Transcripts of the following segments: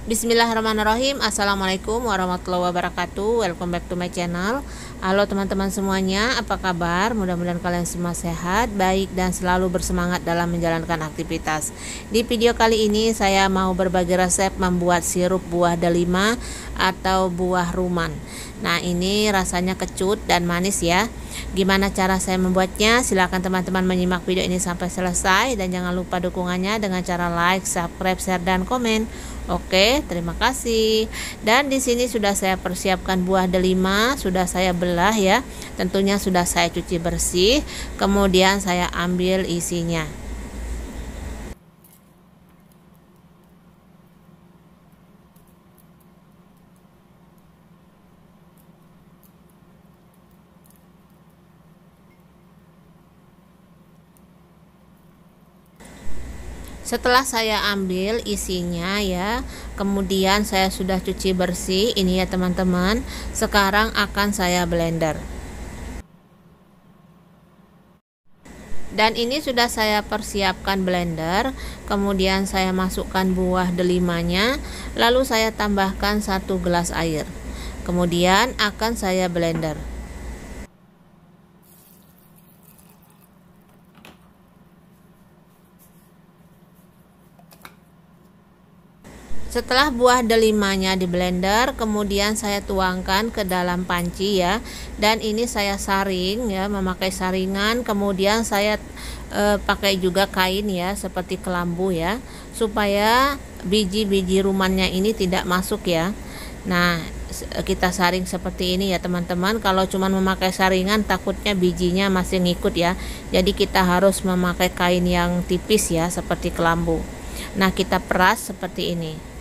Bismillahirrahmanirrahim. Assalamualaikum warahmatullahi wabarakatuh. Welcome back to my channel. Halo teman-teman semuanya, apa kabar? Mudah-mudahan kalian semua sehat, baik, dan selalu bersemangat dalam menjalankan aktivitas. Di video kali ini saya mau berbagi resep membuat sirup buah delima atau buah ruman. Nah, ini rasanya kecut dan manis ya. Gimana cara saya membuatnya? Silahkan teman-teman menyimak video ini sampai selesai, dan jangan lupa dukungannya dengan cara like, subscribe, share, dan komen. Oke, terima kasih. Dan di sini sudah saya persiapkan buah delima, sudah saya belah ya. Tentunya sudah saya cuci bersih. Kemudian saya ambil isinya. Setelah saya ambil isinya ya, kemudian saya sudah cuci bersih ini ya teman-teman. Sekarang akan saya blender. Dan ini sudah saya persiapkan blender. Kemudian saya masukkan buah delimanya, lalu saya tambahkan 1 gelas air. Kemudian akan saya blender. Setelah buah delimanya di blender, kemudian saya tuangkan ke dalam panci ya. Dan ini saya saring ya, memakai saringan. Kemudian saya pakai juga kain ya, seperti kelambu ya, supaya biji-biji rumannya ini tidak masuk ya. Nah, kita saring seperti ini ya teman-teman. Kalau cuma memakai saringan, takutnya bijinya masih ngikut ya. Jadi kita harus memakai kain yang tipis ya, seperti kelambu. Nah, kita peras seperti ini.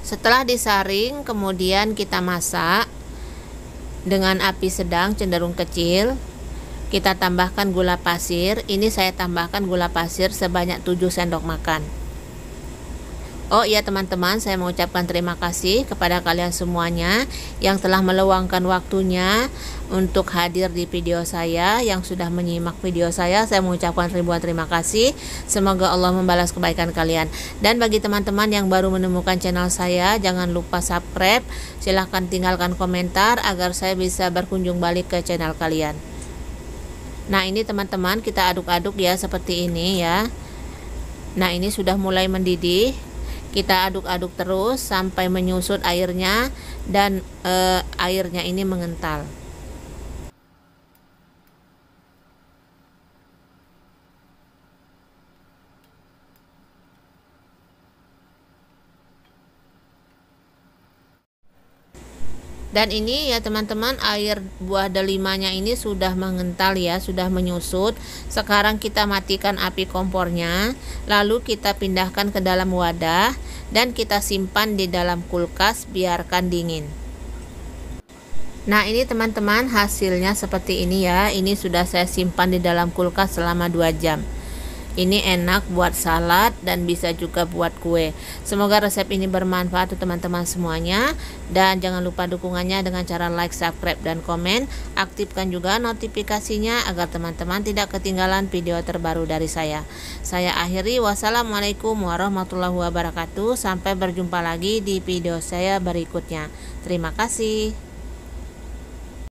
Setelah disaring, kemudian kita masak dengan api sedang cenderung kecil. Kita tambahkan gula pasir. Ini saya tambahkan gula pasir sebanyak 7 sendok makan. Oh iya teman-teman, saya mengucapkan terima kasih kepada kalian semuanya yang telah meluangkan waktunya untuk hadir di video saya. Yang sudah menyimak video saya mengucapkan ribuan terima kasih. Semoga Allah membalas kebaikan kalian. Dan bagi teman-teman yang baru menemukan channel saya, jangan lupa subscribe. Silahkan tinggalkan komentar agar saya bisa berkunjung balik ke channel kalian. Nah, ini teman-teman, kita aduk-aduk ya seperti ini ya. Nah, ini sudah mulai mendidih. Kita aduk-aduk terus sampai menyusut airnya dan airnya ini mengental. Dan ini ya teman-teman, air buah delimanya ini sudah mengental ya, sudah menyusut. Sekarang kita matikan api kompornya, lalu kita pindahkan ke dalam wadah dan kita simpan di dalam kulkas, biarkan dingin. Nah, ini teman-teman, hasilnya seperti ini ya. Ini sudah saya simpan di dalam kulkas selama 2 jam. Ini enak buat salad dan bisa juga buat kue. Semoga resep ini bermanfaat untuk teman-teman semuanya. Dan jangan lupa dukungannya dengan cara like, subscribe, dan komen. Aktifkan juga notifikasinya agar teman-teman tidak ketinggalan video terbaru dari saya. Saya akhiri, wassalamualaikum warahmatullahi wabarakatuh. Sampai berjumpa lagi di video saya berikutnya. Terima kasih.